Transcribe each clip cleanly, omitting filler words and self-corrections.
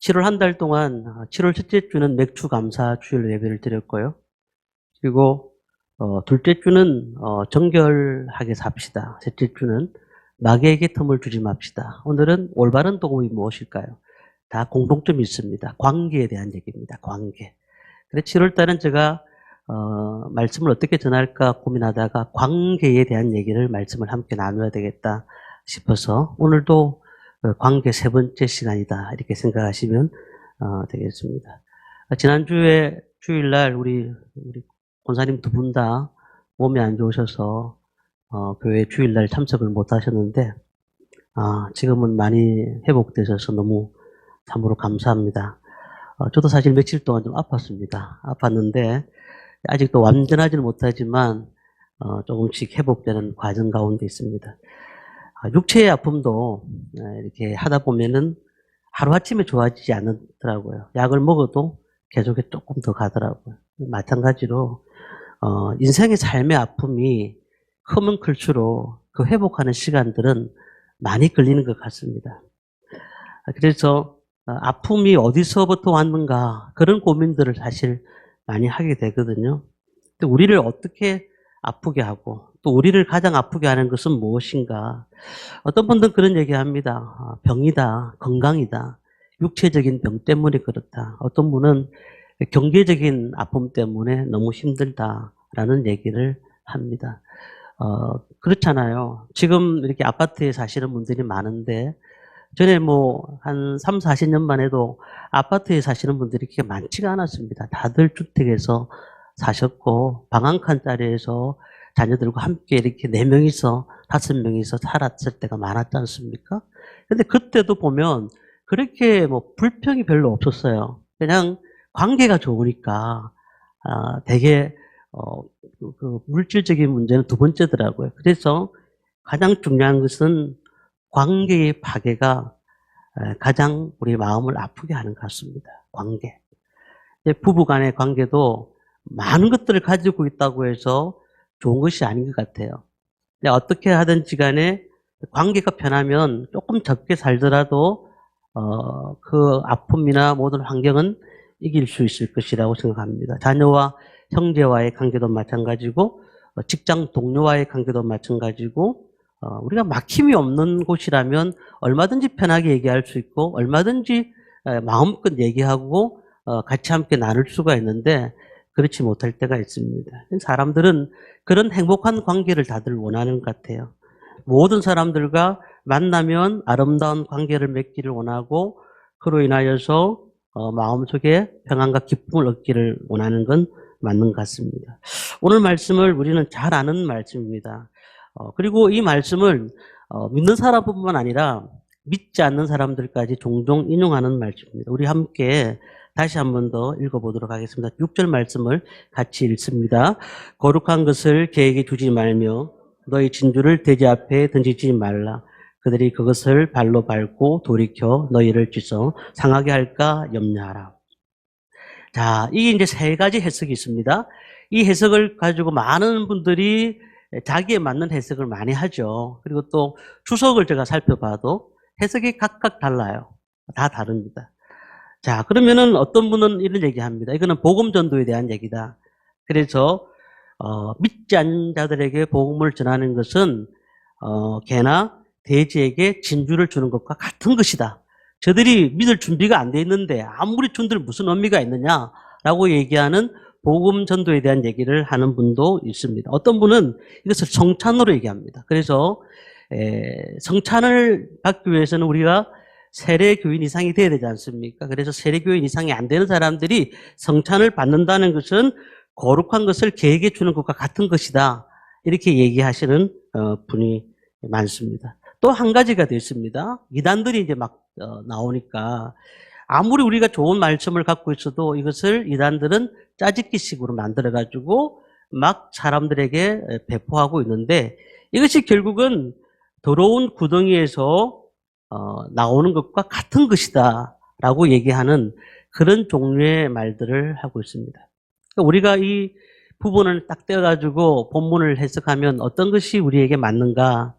7월 한 달 동안 7월 첫째 주는 맥주 감사 주일 예배를 드렸고요. 그리고 둘째 주는 정결하게 삽시다. 셋째 주는 마귀에게 틈을 주지 맙시다. 오늘은 올바른 도움이 무엇일까요? 다 공통점이 있습니다. 관계에 대한 얘기입니다. 관계. 그래서 7월 달은 제가 말씀을 어떻게 전할까 고민하다가 관계에 대한 얘기를 말씀을 함께 나눠야 되겠다 싶어서 오늘도 관계 세 번째 시간이다 이렇게 생각하시면 되겠습니다. 지난주에 주일날 우리 권사님 두 분 다 몸이 안 좋으셔서 교회 주일날 참석을 못 하셨는데 지금은 많이 회복되셔서 너무 참으로 감사합니다. 저도 사실 며칠 동안 좀 아팠습니다. 아팠는데 아직도 완전하지는 못하지만 조금씩 회복되는 과정 가운데 있습니다. 육체의 아픔도 이렇게 하다 보면은 하루아침에 좋아지지 않더라고요. 약을 먹어도 계속해 조금 더 가더라고요. 마찬가지로 인생의 삶의 아픔이 크면 클수록 그 회복하는 시간들은 많이 걸리는 것 같습니다. 그래서 아픔이 어디서부터 왔는가 그런 고민들을 사실 많이 하게 되거든요. 근데 우리를 어떻게 아프게 하고 또 우리를 가장 아프게 하는 것은 무엇인가? 어떤 분들은 그런 얘기합니다. 병이다, 건강이다, 육체적인 병 때문에 그렇다. 어떤 분은 경제적인 아픔 때문에 너무 힘들다라는 얘기를 합니다. 그렇잖아요. 지금 이렇게 아파트에 사시는 분들이 많은데 전에 한 3, 40년만 해도 아파트에 사시는 분들이 그렇게 많지가 않았습니다. 다들 주택에서 사셨고 방 한 칸짜리에서 자녀들과 함께 이렇게 4명이서 5명이서 살았을 때가 많았지 않습니까? 근데 그때도 보면 그렇게 불평이 별로 없었어요. 그냥 관계가 좋으니까 되게 그 물질적인 문제는 두 번째더라고요. 그래서 가장 중요한 것은 관계의 파괴가 가장 우리 마음을 아프게 하는 것 같습니다. 관계. 부부 간의 관계도 많은 것들을 가지고 있다고 해서 좋은 것이 아닌 것 같아요. 어떻게 하든지 간에 관계가 편하면 조금 적게 살더라도 그 아픔이나 모든 환경은 이길 수 있을 것이라고 생각합니다. 자녀와 형제와의 관계도 마찬가지고 직장 동료와의 관계도 마찬가지고 우리가 막힘이 없는 곳이라면 얼마든지 편하게 얘기할 수 있고 얼마든지 마음껏 얘기하고 같이 함께 나눌 수가 있는데 그렇지 못할 때가 있습니다. 사람들은 그런 행복한 관계를 다들 원하는 것 같아요. 모든 사람들과 만나면 아름다운 관계를 맺기를 원하고 그로 인하여서 마음속에 평안과 기쁨을 얻기를 원하는 건 맞는 것 같습니다. 오늘 말씀을 우리는 잘 아는 말씀입니다. 그리고 이 말씀을 믿는 사람뿐만 아니라 믿지 않는 사람들까지 종종 인용하는 말씀입니다. 우리 함께 다시 한 번 더 읽어보도록 하겠습니다. 6절 말씀을 같이 읽습니다. 거룩한 것을 계획에 두지 말며 너희 진주를 돼지 앞에 던지지 말라. 그들이 그것을 발로 밟고 돌이켜 너희를 찢어 상하게 할까 염려하라. 자, 이게 이제 세 가지 해석이 있습니다. 이 해석을 가지고 많은 분들이 자기에 맞는 해석을 많이 하죠. 그리고 또 주석을 제가 살펴봐도 해석이 각각 달라요. 다 다릅니다. 자, 그러면은 어떤 분은 이런 얘기합니다. 이거는 복음 전도에 대한 얘기다. 그래서 믿지 않는 자들에게 복음을 전하는 것은 개나 돼지에게 진주를 주는 것과 같은 것이다. 저들이 믿을 준비가 안 돼 있는데 아무리 준들 무슨 의미가 있느냐라고 얘기하는 복음 전도에 대한 얘기를 하는 분도 있습니다. 어떤 분은 이것을 성찬으로 얘기합니다. 그래서 성찬을 받기 위해서는 우리가 세례교인 이상이 돼야 되지 않습니까? 그래서 세례교인 이상이 안 되는 사람들이 성찬을 받는다는 것은 거룩한 것을 개에게 주는 것과 같은 것이다. 이렇게 얘기하시는 분이 많습니다. 또 한 가지가 더 있습니다. 이단들이 이제 막 나오니까 아무리 우리가 좋은 말씀을 갖고 있어도 이것을 이단들은 짜집기식으로 만들어가지고 막 사람들에게 배포하고 있는데 이것이 결국은 더러운 구덩이에서 나오는 것과 같은 것이다 라고 얘기하는 그런 종류의 말들을 하고 있습니다. 그러니까 우리가 이 부분을 딱 떼어가지고 본문을 해석하면 어떤 것이 우리에게 맞는가?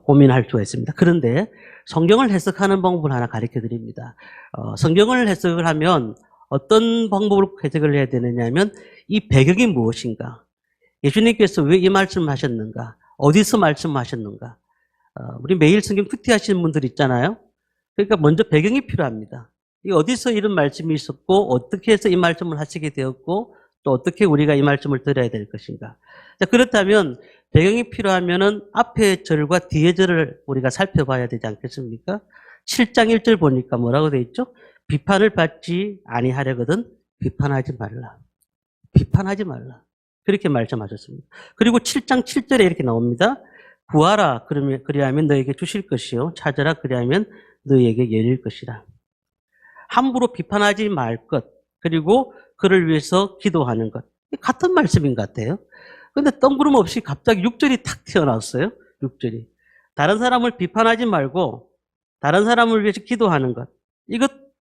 고민할 수가 있습니다. 그런데 성경을 해석하는 방법을 하나 가르쳐 드립니다. 성경을 해석을 하면 어떤 방법으로 해석을 해야 되느냐 하면 이 배경이 무엇인가? 예수님께서 왜 이 말씀을 하셨는가? 어디서 말씀하셨는가? 우리 매일 성경 큐티하시는 분들 있잖아요. 그러니까 먼저 배경이 필요합니다. 이 어디서 이런 말씀이 있었고 어떻게 해서 이 말씀을 하시게 되었고 또 어떻게 우리가 이 말씀을 들어야 될 것인가. 자, 그렇다면 배경이 필요하면은 앞의 절과 뒤의 절을 우리가 살펴봐야 되지 않겠습니까? 7장 1절 보니까 뭐라고 되어 있죠? 비판을 받지 아니하려거든 비판하지 말라. 비판하지 말라. 그렇게 말씀하셨습니다. 그리고 7장 7절에 이렇게 나옵니다. 구하라 그리하면 너에게 주실 것이요 찾아라 그리하면 너에게 열릴 것이라. 함부로 비판하지 말 것, 그리고 그를 위해서 기도하는 것. 같은 말씀인 것 같아요. 그런데 뜬구름없이 갑자기 6절이 탁 튀어나왔어요. 6절이. 다른 사람을 비판하지 말고 다른 사람을 위해서 기도하는 것.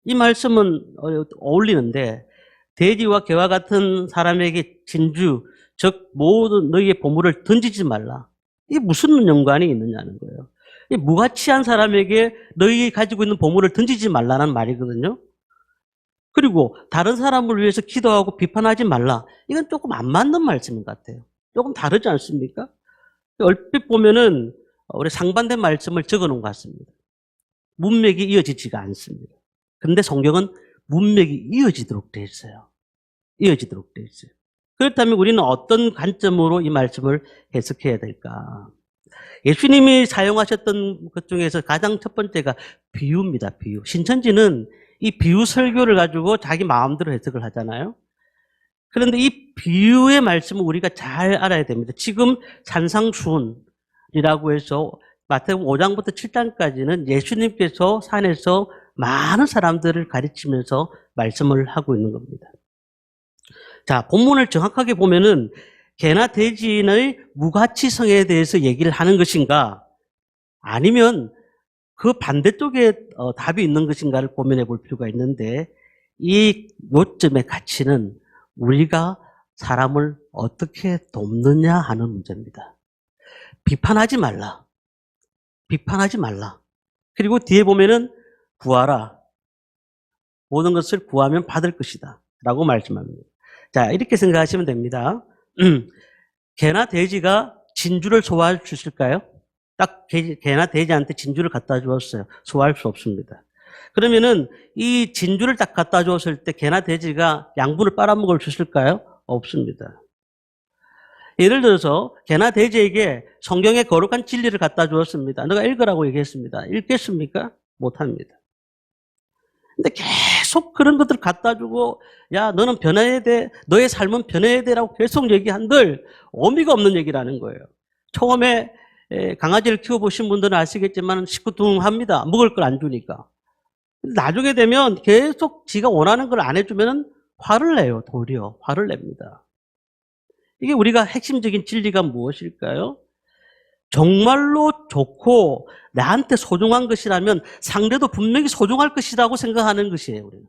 이 말씀은 어울리는데 돼지와 개와 같은 사람에게 진주, 즉 모든 너희의 보물을 던지지 말라. 이게 무슨 연관이 있느냐는 거예요. 무가치한 사람에게 너희 가지고 있는 보물을 던지지 말라는 말이거든요. 그리고 다른 사람을 위해서 기도하고 비판하지 말라. 이건 조금 안 맞는 말씀인 것 같아요. 조금 다르지 않습니까? 얼핏 보면은 우리 상반된 말씀을 적어 놓은 것 같습니다. 문맥이 이어지지가 않습니다. 그런데 성경은 문맥이 이어지도록 되어 있어요. 이어지도록 되어 있어요. 그렇다면 우리는 어떤 관점으로 이 말씀을 해석해야 될까? 예수님이 사용하셨던 것 중에서 가장 첫 번째가 비유입니다. 비유. 신천지는 이 비유 설교를 가지고 자기 마음대로 해석을 하잖아요. 그런데 이 비유의 말씀을 우리가 잘 알아야 됩니다. 지금 산상수훈이라고 해서 마태복음 5장부터 7장까지는 예수님께서 산에서 많은 사람들을 가르치면서 말씀을 하고 있는 겁니다. 자, 본문을 정확하게 보면은 개나 돼지의 무가치성에 대해서 얘기를 하는 것인가 아니면 그 반대쪽에 답이 있는 것인가를 고민해 볼 필요가 있는데 이 요점의 가치는 우리가 사람을 어떻게 돕느냐 하는 문제입니다. 비판하지 말라. 비판하지 말라. 그리고 뒤에 보면은 구하라. 모든 것을 구하면 받을 것이다. 라고 말씀합니다. 자, 이렇게 생각하시면 됩니다. 개나 돼지가 진주를 소화할 수 있을까요? 딱 개나 돼지한테 진주를 갖다 주었어요. 소화할 수 없습니다. 그러면은 이 진주를 딱 갖다 주었을 때 개나 돼지가 양분을 빨아먹을 수 있을까요? 없습니다. 예를 들어서 개나 돼지에게 성경의 거룩한 진리를 갖다 주었습니다. 너가 읽으라고 얘기했습니다. 읽겠습니까? 못합니다. 근데 계속 그런 것들을 갖다 주고 야 너는 변해야 돼. 너의 삶은 변해야 돼라고 계속 얘기한들 의미가 없는 얘기라는 거예요. 처음에 강아지를 키워보신 분들은 아시겠지만 시큰둥합니다. 먹을 걸 안 주니까. 나중에 되면 계속 지가 원하는 걸 안 해주면 화를 내요. 도리어 화를 냅니다. 이게 우리가 핵심적인 진리가 무엇일까요? 정말로 좋고 나한테 소중한 것이라면 상대도 분명히 소중할 것이라고 생각하는 것이에요. 우리는.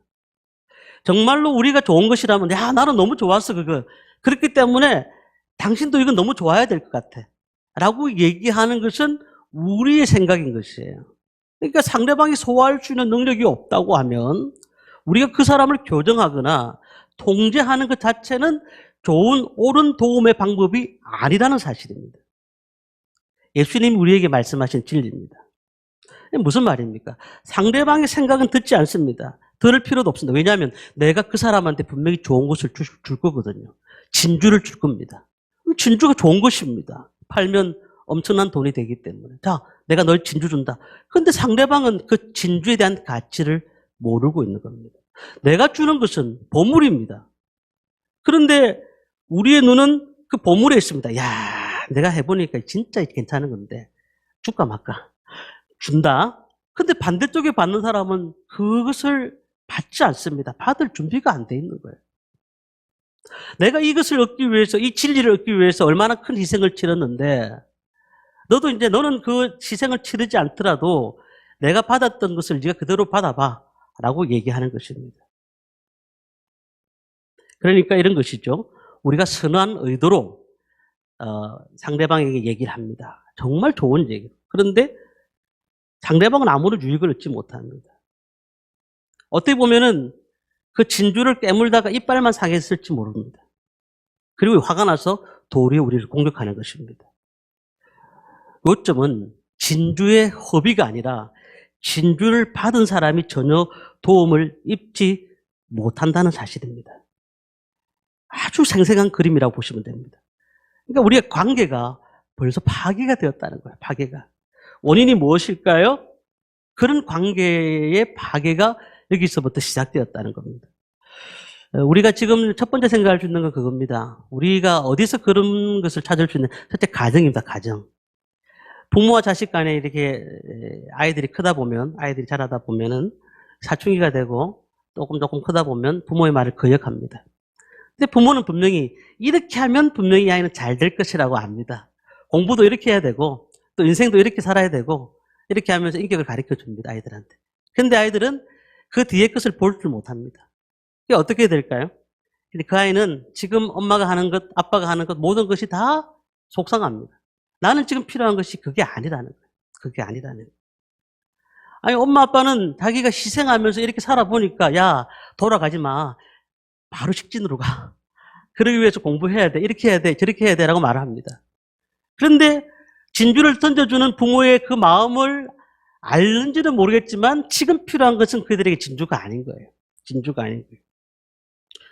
정말로 우리가 좋은 것이라면 야 나는 너무 좋았어 그거. 그렇기 때문에 당신도 이건 너무 좋아야 될 것 같아. 라고 얘기하는 것은 우리의 생각인 것이에요. 그러니까 상대방이 소화할 수 있는 능력이 없다고 하면 우리가 그 사람을 교정하거나 통제하는 것 자체는 좋은 옳은 도움의 방법이 아니라는 사실입니다. 예수님이 우리에게 말씀하신 진리입니다. 무슨 말입니까? 상대방의 생각은 듣지 않습니다. 들을 필요도 없습니다. 왜냐하면 내가 그 사람한테 분명히 좋은 것을 줄 거거든요. 진주를 줄 겁니다. 진주가 좋은 것입니다. 팔면 엄청난 돈이 되기 때문에. 자, 내가 널 진주 준다. 그런데 상대방은 그 진주에 대한 가치를 모르고 있는 겁니다. 내가 주는 것은 보물입니다. 그런데 우리의 눈은 그 보물에 있습니다. 야, 내가 해보니까 진짜 괜찮은 건데 줄까 말까. 준다. 근데 반대쪽에 받는 사람은 그것을 받지 않습니다. 받을 준비가 안 돼 있는 거예요. 내가 이것을 얻기 위해서, 이 진리를 얻기 위해서 얼마나 큰 희생을 치렀는데 너는 그 희생을 치르지 않더라도 내가 받았던 것을 네가 그대로 받아봐 라고 얘기하는 것입니다. 그러니까 이런 것이죠. 우리가 선한 의도로 상대방에게 얘기를 합니다. 정말 좋은 얘기. 그런데 상대방은 아무런 유익을 얻지 못합니다. 어떻게 보면은 그 진주를 깨물다가 이빨만 상했을지 모릅니다. 그리고 화가 나서 도리어 우리를 공격하는 것입니다. 요점은 진주의 허비가 아니라 진주를 받은 사람이 전혀 도움을 입지 못한다는 사실입니다. 아주 생생한 그림이라고 보시면 됩니다. 그러니까 우리의 관계가 벌써 파괴가 되었다는 거예요. 파괴가. 원인이 무엇일까요? 그런 관계의 파괴가 여기서부터 시작되었다는 겁니다. 우리가 지금 첫 번째 생각할 수 있는 건 그겁니다. 우리가 어디서 그런 것을 찾을 수 있는, 첫째 가정입니다. 가정. 부모와 자식 간에 이렇게 아이들이 크다 보면, 아이들이 자라다 보면은 사춘기가 되고 조금 크다 보면 부모의 말을 거역합니다. 근데 부모는 분명히 이렇게 하면 분명히 이 아이는 잘 될 것이라고 압니다. 공부도 이렇게 해야 되고 또 인생도 이렇게 살아야 되고 이렇게 하면서 인격을 가르쳐 줍니다. 아이들한테. 근데 아이들은 그 뒤에 것을 볼 줄 못합니다. 이게 어떻게 될까요? 근데 그 아이는 지금 엄마가 하는 것, 아빠가 하는 것 모든 것이 다 속상합니다. 나는 지금 필요한 것이 그게 아니라는 거예요. 그게 아니라는 거예요. 아니 엄마 아빠는 자기가 희생하면서 이렇게 살아보니까 야 돌아가지 마. 바로 직진으로 가. 그러기 위해서 공부해야 돼. 이렇게 해야 돼. 저렇게 해야 돼라고 말을 합니다. 그런데 진주를 던져주는 부모의 그 마음을 알는지는 모르겠지만 지금 필요한 것은 그들에게 진주가 아닌 거예요. 진주가 아닌 거예요.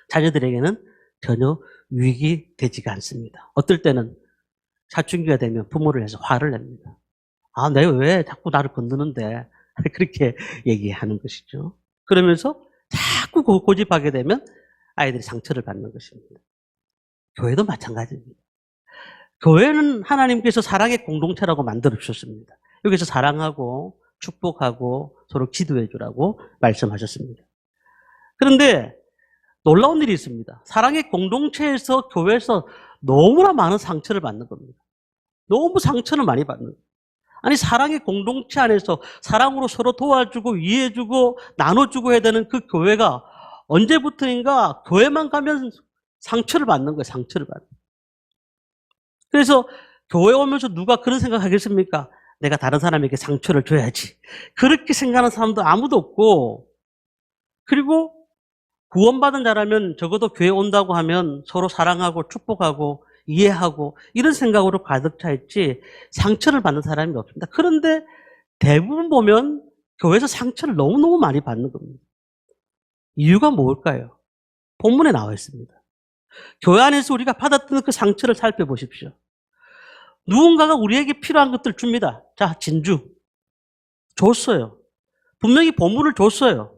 자녀들에게는 전혀 유익이 되지가 않습니다. 어떨 때는 사춘기가 되면 부모를 해서 화를 냅니다. 아, 내가 왜 자꾸 나를 건드는데 그렇게 얘기하는 것이죠. 그러면서 자꾸 고집하게 되면 아이들이 상처를 받는 것입니다. 교회도 마찬가지입니다. 교회는 하나님께서 사랑의 공동체라고 만들어 주셨습니다. 여기서 사랑하고 축복하고 서로 기도해 주라고 말씀하셨습니다. 그런데 놀라운 일이 있습니다. 사랑의 공동체에서 교회에서 너무나 많은 상처를 받는 겁니다. 너무 상처를 많이 받는 거예요. 아니 사랑의 공동체 안에서 사랑으로 서로 도와주고 이해해주고 나눠주고 해야 되는 그 교회가 언제부터인가 교회만 가면 상처를 받는 거예요. 상처를 받는 거예요. 그래서 교회 오면서 누가 그런 생각하겠습니까? 내가 다른 사람에게 상처를 줘야지. 그렇게 생각하는 사람도 아무도 없고, 그리고 구원받은 자라면 적어도 교회 온다고 하면 서로 사랑하고 축복하고 이해하고 이런 생각으로 가득 차 있지 상처를 받는 사람이 없습니다. 그런데 대부분 보면 교회에서 상처를 너무너무 많이 받는 겁니다. 이유가 뭘까요? 본문에 나와 있습니다. 교회 안에서 우리가 받았던 그 상처를 살펴보십시오. 누군가가 우리에게 필요한 것들 줍니다. 자, 진주. 줬어요. 분명히 보물을 줬어요.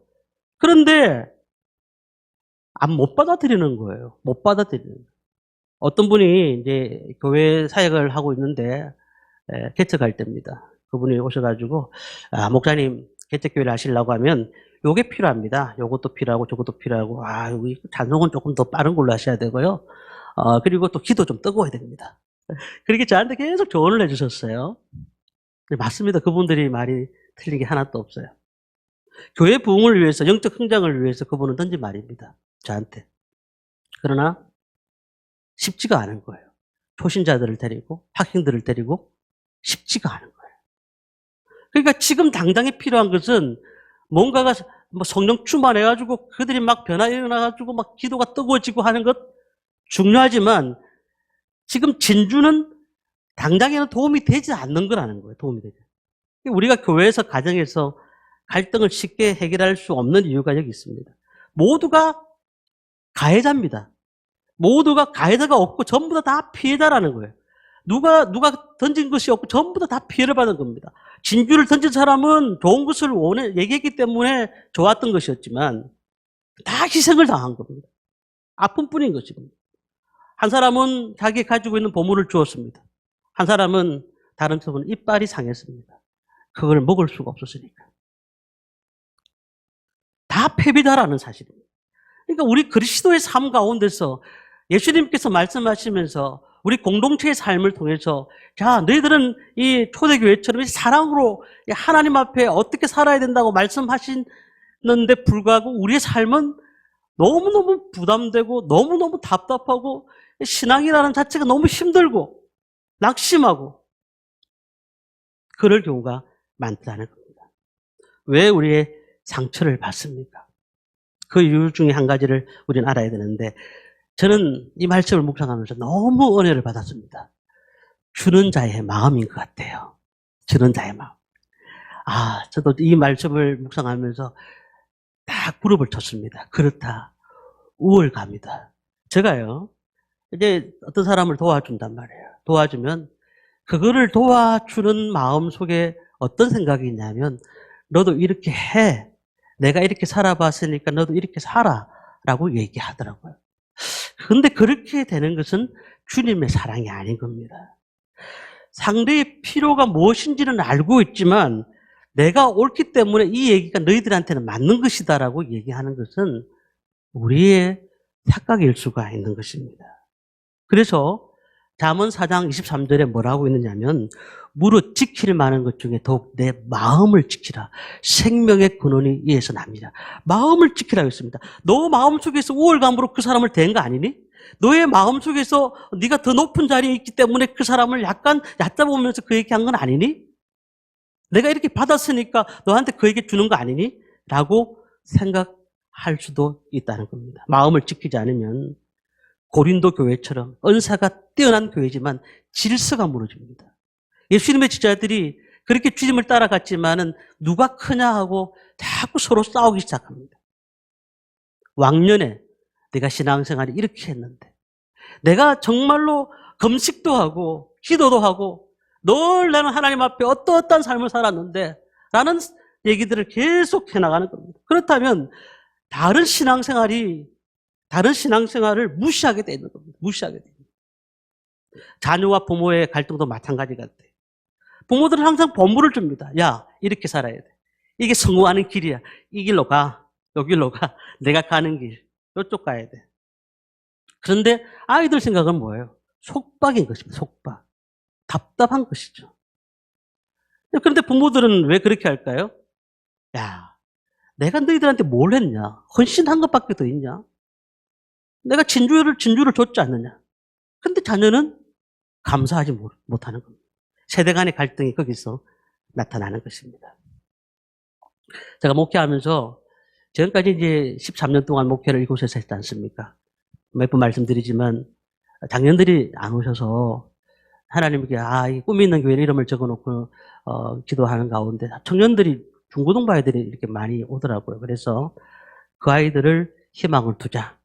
그런데 못 받아들이는 거예요. 못 받아들이는 거예요. 어떤 분이 이제 교회 사역을 하고 있는데 개척할 때입니다. 그분이 오셔가지고 목사님 개척교회를 하시려고 하면 요게 필요합니다. 요것도 필요하고 저것도 필요하고 여기 찬송은 조금 더 빠른 걸로 하셔야 되고요. 그리고 또 기도 좀 뜨거워야 됩니다. 그렇게 저한테 계속 조언을 해주셨어요. 맞습니다. 그분들이 말이 틀린 게 하나도 없어요. 교회 부흥을 위해서 영적 성장을 위해서 그분은 던진 말입니다. 저한테. 그러나 쉽지가 않은 거예요. 초신자들을 데리고 학생들을 데리고 쉽지가 않은 거예요. 그러니까 지금 당장에 필요한 것은 뭔가가 뭐 성령 충만해가지고 그들이 막 변화 일어나가지고 막 기도가 뜨거워지고 하는 것 중요하지만 지금 진주는 당장에는 도움이 되지 않는 거라는 거예요. 도움이 되지. 우리가 교회에서 가정에서 갈등을 쉽게 해결할 수 없는 이유가 여기 있습니다. 모두가 가해자입니다. 모두가 가해자가 없고 전부 다 피해자라는 거예요. 누가 던진 것이 없고 전부 다 피해를 받은 겁니다. 진주를 던진 사람은 좋은 것을 얘기했기 때문에 좋았던 것이었지만 다 희생을 당한 겁니다. 아픈 뿐인 것입니다. 한 사람은 자기가 가지고 있는 보물을 주었습니다. 한 사람은 다른 쪽은 이빨이 상했습니다. 그걸 먹을 수가 없었으니까. 다 패배다라는 사실입니다. 그러니까 우리 그리스도의 삶 가운데서 예수님께서 말씀하시면서 우리 공동체의 삶을 통해서 자, 너희들은 이 초대교회처럼 사랑으로 하나님 앞에 어떻게 살아야 된다고 말씀하시는데 불구하고 우리의 삶은 너무너무 부담되고 너무너무 답답하고 신앙이라는 자체가 너무 힘들고 낙심하고 그럴 경우가 많다는 겁니다. 왜 우리의 상처를 받습니까? 그 이유 중에 한 가지를 우리는 알아야 되는데, 저는 이 말씀을 묵상하면서 너무 은혜를 받았습니다. 주는 자의 마음인 것 같아요. 주는 자의 마음. 저도 이 말씀을 묵상하면서 딱 무릎을 쳤습니다. 그렇다. 우월감이다. 제가요, 이제 어떤 사람을 도와준단 말이에요. 도와주면 그거를 도와주는 마음 속에 어떤 생각이 있냐면, 너도 이렇게 해. 내가 이렇게 살아봤으니까 너도 이렇게 살아. 라고 얘기하더라고요. 그런데 그렇게 되는 것은 주님의 사랑이 아닌 겁니다. 상대의 필요가 무엇인지는 알고 있지만 내가 옳기 때문에 이 얘기가 너희들한테는 맞는 것이다라고 얘기하는 것은 우리의 착각일 수가 있는 것입니다. 그래서 잠언 4장 23절에 뭐라고 있느냐면, 무릇 지킬 만한 것 중에 더욱 내 마음을 지키라. 생명의 근원이 이에서 납니다. 마음을 지키라고 했습니다. 너 마음속에서 우월감으로 그 사람을 대한 거 아니니? 너의 마음속에서 네가 더 높은 자리에 있기 때문에 그 사람을 약간 얕잡으면서 그 얘기한 건 아니니? 내가 이렇게 받았으니까 너한테 그 얘기 주는 거 아니니? 라고 생각할 수도 있다는 겁니다. 마음을 지키지 않으면 고린도 교회처럼 은사가 뛰어난 교회지만 질서가 무너집니다. 예수님의 제자들이 그렇게 주님을 따라갔지만은 누가 크냐 하고 자꾸 서로 싸우기 시작합니다. 왕년에 내가 신앙생활을 이렇게 했는데, 내가 정말로 금식도 하고 기도도 하고 늘 나는 하나님 앞에 어떠한 삶을 살았는데 라는 얘기들을 계속 해나가는 겁니다. 그렇다면 다른 신앙생활을 무시하게 되는 겁니다. 무시하게 됩니다. 자녀와 부모의 갈등도 마찬가지 같아요. 부모들은 항상 본부를 줍니다. 야, 이렇게 살아야 돼. 이게 성공하는 길이야. 이 길로 가. 요 길로 가. 내가 가는 길. 요쪽 가야 돼. 그런데 아이들 생각은 뭐예요? 속박인 것입니다. 속박. 답답한 것이죠. 그런데 부모들은 왜 그렇게 할까요? 야, 내가 너희들한테 뭘 했냐? 헌신한 것밖에 더 있냐? 내가 진주를 줬지 않느냐? 근데 자녀는 감사하지 못하는 겁니다. 세대 간의 갈등이 거기서 나타나는 것입니다. 제가 목회하면서 지금까지 이제 13년 동안 목회를 이곳에서 했지 않습니까? 몇 번 말씀드리지만 장년들이 안 오셔서 하나님께 이 꿈이 있는 교회 이름을 적어놓고 기도하는 가운데 청년들이 중고등부 아이들이 이렇게 많이 오더라고요. 그래서 그 아이들을 희망을 두자.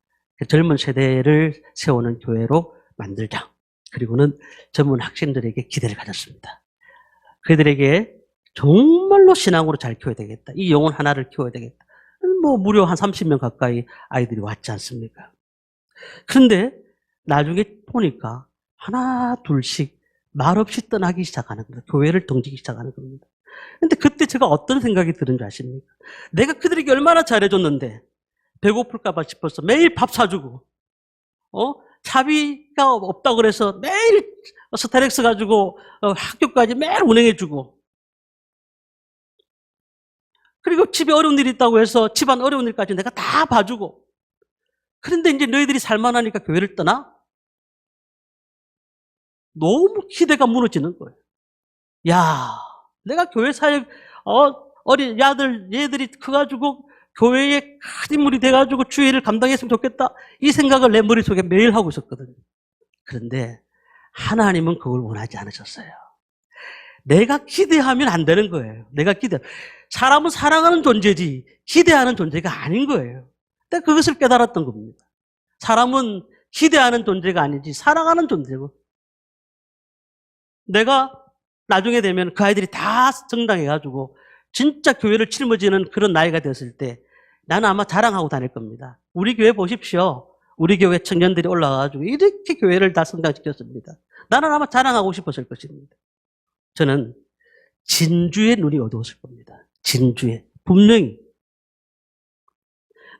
젊은 세대를 세우는 교회로 만들자. 그리고는 젊은 학생들에게 기대를 가졌습니다. 그들에게 정말로 신앙으로 잘 키워야 되겠다. 이 영혼 하나를 키워야 되겠다. 무려 한 30명 가까이 아이들이 왔지 않습니까? 그런데 나중에 보니까 하나 둘씩 말없이 떠나기 시작하는 겁니다. 교회를 등지기 시작하는 겁니다. 근데 그때 제가 어떤 생각이 드는 줄 아십니까? 내가 그들에게 얼마나 잘해줬는데 배고플까봐 싶어서 매일 밥 사주고, 차비가 없다고 그래서 매일 스타렉스 가지고 학교까지 매일 운행해주고, 그리고 집에 어려운 일이 있다고 해서 집안 어려운 일까지 내가 다 봐주고, 그런데 이제 너희들이 살만하니까 교회를 떠나? 너무 기대가 무너지는 거예요. 야, 내가 교회 사역, 어린 얘들이 커가지고 교회에 큰 인물이 돼가지고 주의를 감당했으면 좋겠다. 이 생각을 내 머릿속에 매일 하고 있었거든요. 그런데 하나님은 그걸 원하지 않으셨어요. 내가 기대하면 안 되는 거예요. 사람은 사랑하는 존재지 기대하는 존재가 아닌 거예요. 근데 그것을 깨달았던 겁니다. 사람은 기대하는 존재가 아니지 사랑하는 존재고, 내가 나중에 되면 그 아이들이 다 성장해가지고 진짜 교회를 짊어지는 그런 나이가 됐을 때 나는 아마 자랑하고 다닐 겁니다. 우리 교회 보십시오. 우리 교회 청년들이 올라와가지고 이렇게 교회를 다 성장시켰습니다. 나는 아마 자랑하고 싶었을 것입니다. 저는 진주의 눈이 어두웠을 겁니다. 진주의. 분명히.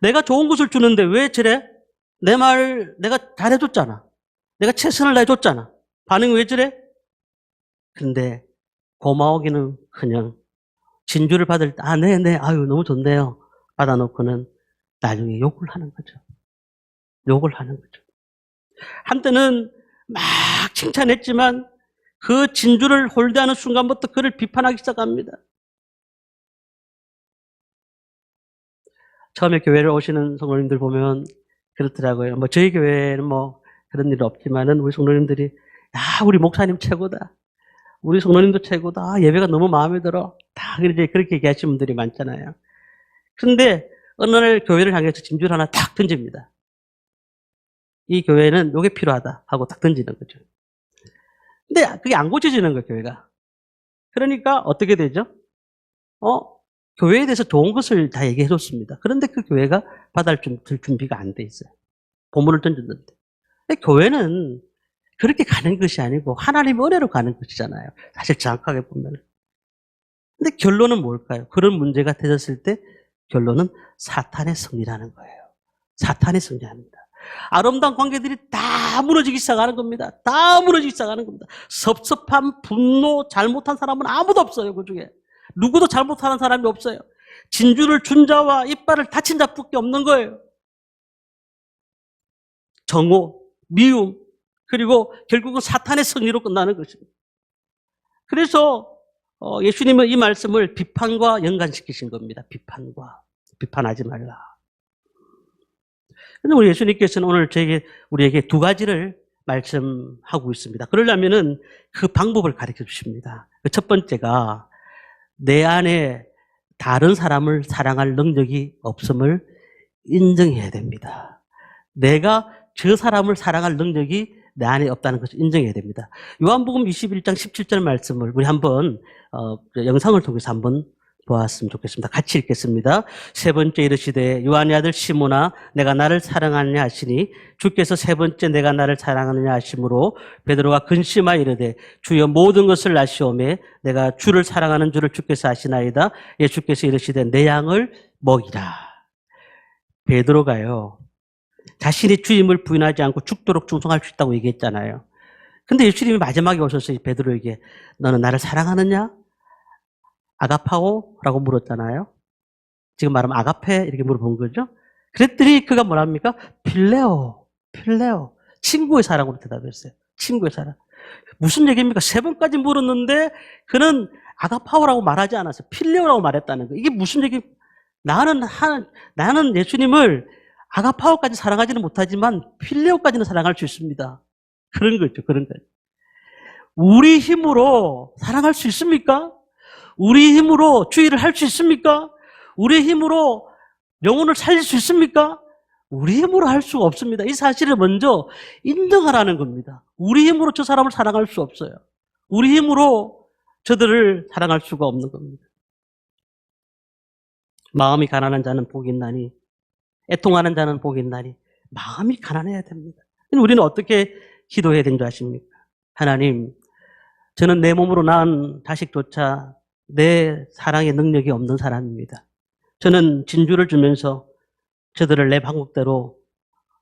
내가 좋은 것을 주는데 왜 저래? 내가 잘해줬잖아. 내가 최선을 다해줬잖아. 반응이 왜 저래? 근데 고마우기는 그냥 진주를 받을 때 네네 아유 너무 좋네요 받아놓고는 나중에 욕을 하는 거죠. 욕을 하는 거죠. 한때는 막 칭찬했지만 그 진주를 홀대하는 순간부터 그를 비판하기 시작합니다. 처음에 교회를 오시는 성도님들 보면 그렇더라고요. 뭐 저희 교회는 뭐 그런 일 없지만은 우리 성도님들이 야, 우리 목사님 최고다. 우리 성도님도 최고다. 예배가 너무 마음에 들어. 다 이제 그렇게 얘기하시는 분들이 많잖아요. 그런데 어느 날 교회를 향해서 진주를 하나 탁 던집니다. 이 교회는 요게 필요하다 하고 딱 던지는 거죠. 근데 그게 안 고쳐지는 거예요, 교회가. 그러니까 어떻게 되죠? 교회에 대해서 좋은 것을 다 얘기해 줬습니다. 그런데 그 교회가 받아들 준비가 안 돼 있어요. 보물을 던졌는데. 근데 교회는 그렇게 가는 것이 아니고 하나님의 은혜로 가는 것이잖아요. 사실 정확하게 보면. 근데 결론은 뭘까요? 그런 문제가 터졌을 때 결론은 사탄의 승리라는 거예요. 사탄의 승리합니다. 아름다운 관계들이 다 무너지기 시작하는 겁니다. 다 무너지기 시작하는 겁니다. 섭섭함, 분노, 잘못한 사람은 아무도 없어요. 그 중에. 누구도 잘못하는 사람이 없어요. 진주를 준 자와 이빨을 다친 자밖에 없는 거예요. 정오, 미움, 그리고 결국은 사탄의 승리로 끝나는 것입니다. 그래서 예수님은 이 말씀을 비판과 연관시키신 겁니다. 비판과. 비판하지 말라. 그런데 우리 예수님께서는 오늘 우리에게 두 가지를 말씀하고 있습니다. 그러려면은 그 방법을 가르쳐 주십니다. 첫 번째가 내 안에 다른 사람을 사랑할 능력이 없음을 인정해야 됩니다. 내가 저 사람을 사랑할 능력이 내 안에 없다는 것을 인정해야 됩니다. 요한복음 21장 17절 말씀을 우리 한번 영상을 통해서 한번 보았으면 좋겠습니다. 같이 읽겠습니다. 세 번째 이르시되 요한의 아들 시몬아 내가 나를 사랑하느냐 하시니 주께서 세 번째 내가 나를 사랑하느냐 하심으로 베드로가 근심하여 이르되 주여 모든 것을 아시오매 내가 주를 사랑하는 줄을 주께서 아시나이다. 예수께서 이르시되 내 양을 먹이라. 베드로가요 자신이 주임을 부인하지 않고 죽도록 충성할 수 있다고 얘기했잖아요. 근데 예수님이 마지막에 오셔서 베드로에게 너는 나를 사랑하느냐? 아가파오라고 물었잖아요. 지금 말하면 아가페 이렇게 물어본 거죠. 그랬더니 그가 뭐랍니까? 필레오. 친구의 사랑으로 대답했어요. 친구의 사랑. 무슨 얘기입니까? 세 번까지 물었는데 그는 아가파오라고 말하지 않았어요. 필레오라고 말했다는 거예요. 이게 무슨 얘기? 나는 예수님을 아가파오까지 사랑하지는 못하지만 필레오까지는 사랑할 수 있습니다. 그런 거죠. 그런 거죠. 우리 힘으로 사랑할 수 있습니까? 우리 힘으로 주의를 할 수 있습니까? 우리 힘으로 영혼을 살릴 수 있습니까? 우리 힘으로 할 수가 없습니다. 이 사실을 먼저 인정하라는 겁니다. 우리 힘으로 저 사람을 사랑할 수 없어요. 우리 힘으로 저들을 사랑할 수가 없는 겁니다. 마음이 가난한 자는 복이 있나니 애통하는 자는 복이 있나니 마음이 가난해야 됩니다. 우리는 어떻게 기도해야 되는 줄 아십니까? 하나님, 저는 내 몸으로 낳은 자식조차 내 사랑의 능력이 없는 사람입니다. 저는 진주를 주면서 저들을 내 방법대로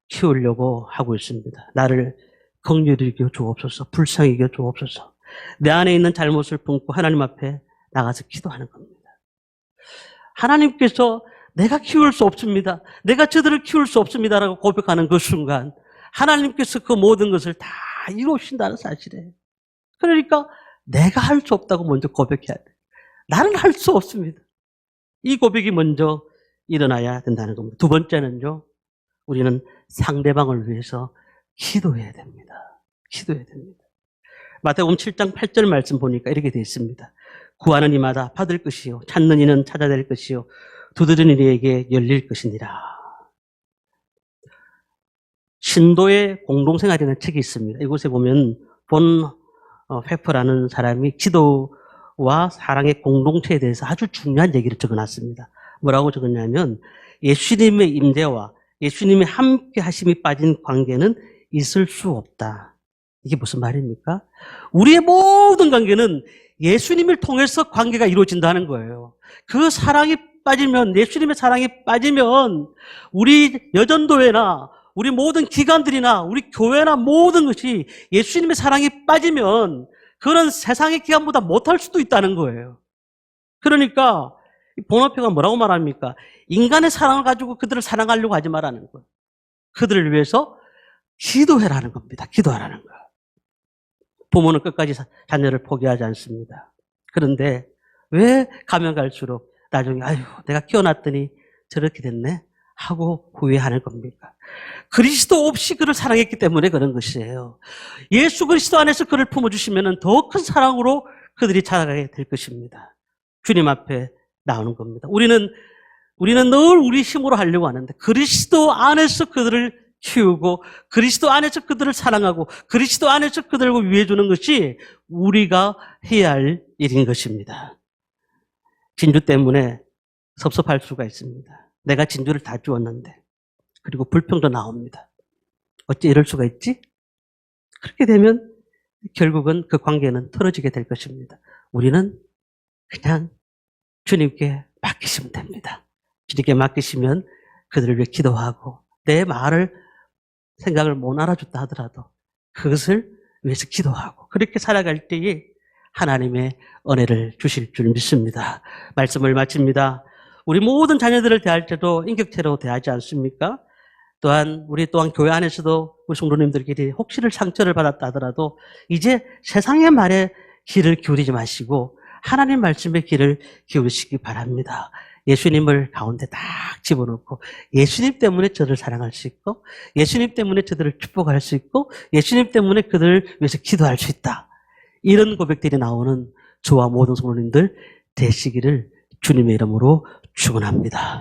키우려고 하고 있습니다. 나를 긍휼히 여겨 주옵소서, 불쌍히 여겨 주옵소서. 내 안에 있는 잘못을 품고 하나님 앞에 나가서 기도하는 겁니다. 하나님께서 내가 키울 수 없습니다. 내가 저들을 키울 수 없습니다라고 고백하는 그 순간 하나님께서 그 모든 것을 다 이루신다는 사실이에요. 그러니까 내가 할 수 없다고 먼저 고백해야 돼요. 나는 할 수 없습니다. 이 고백이 먼저 일어나야 된다는 겁니다. 두 번째는요, 우리는 상대방을 위해서 기도해야 됩니다. 기도해야 됩니다. 마태복음 7장 8절 말씀 보니까 이렇게 되어 있습니다. 구하는 이마다 받을 것이요 찾는 이는 찾아낼 것이요 두드리는 이에게 열릴 것이니라. 신도의 공동생활이라는 책이 있습니다. 이곳에 보면 본 페퍼라는 사람이 기도와 사랑의 공동체에 대해서 아주 중요한 얘기를 적어놨습니다. 뭐라고 적었냐면 예수님의 임재와 예수님의 함께 하심이 빠진 관계는 있을 수 없다. 이게 무슨 말입니까? 우리의 모든 관계는 예수님을 통해서 관계가 이루어진다는 거예요. 그 사랑이 빠지면, 예수님의 사랑이 빠지면 우리 여전도회나 우리 모든 기관들이나 우리 교회나 모든 것이 예수님의 사랑이 빠지면 그런 세상의 기관보다 못할 수도 있다는 거예요. 그러니까 본어표가 뭐라고 말합니까? 인간의 사랑을 가지고 그들을 사랑하려고 하지 말라는 거예요. 그들을 위해서 기도해라는 겁니다. 기도하라는 거예요. 부모는 끝까지 자녀를 포기하지 않습니다. 그런데 왜 가면 갈수록 나중에 아유 내가 키워놨더니 저렇게 됐네 하고 후회하는 겁니까? 그리스도 없이 그를 사랑했기 때문에 그런 것이에요. 예수 그리스도 안에서 그를 품어주시면 더 큰 사랑으로 그들이 자라게 될 것입니다. 주님 앞에 나오는 겁니다. 우리는 늘 우리 힘으로 하려고 하는데 그리스도 안에서 그들을 키우고 그리스도 안에서 그들을 사랑하고 그리스도 안에서 그들을 위해 주는 것이 우리가 해야 할 일인 것입니다. 진주 때문에 섭섭할 수가 있습니다. 내가 진주를 다 주었는데 그리고 불평도 나옵니다. 어찌 이럴 수가 있지? 그렇게 되면 결국은 그 관계는 틀어지게 될 것입니다. 우리는 그냥 주님께 맡기시면 됩니다. 주님께 맡기시면 그들을 위해 기도하고 내 말을 생각을 못 알아줬다 하더라도 그것을 위해서 기도하고 그렇게 살아갈 때에 하나님의 은혜를 주실 줄 믿습니다. 말씀을 마칩니다. 우리 모든 자녀들을 대할 때도 인격체로 대하지 않습니까? 또한 우리 또한 교회 안에서도 우리 성도님들끼리 혹시를 상처를 받았다 하더라도 이제 세상의 말에 귀를 기울이지 마시고 하나님 말씀에 귀를 기울이시기 바랍니다. 예수님을 가운데 딱 집어넣고 예수님 때문에 저를 사랑할 수 있고 예수님 때문에 저들을 축복할 수 있고 예수님 때문에 그들을 위해서 기도할 수 있다. 이런 고백들이 나오는 저와 모든 성도님들 되시기를 주님의 이름으로 축원합니다.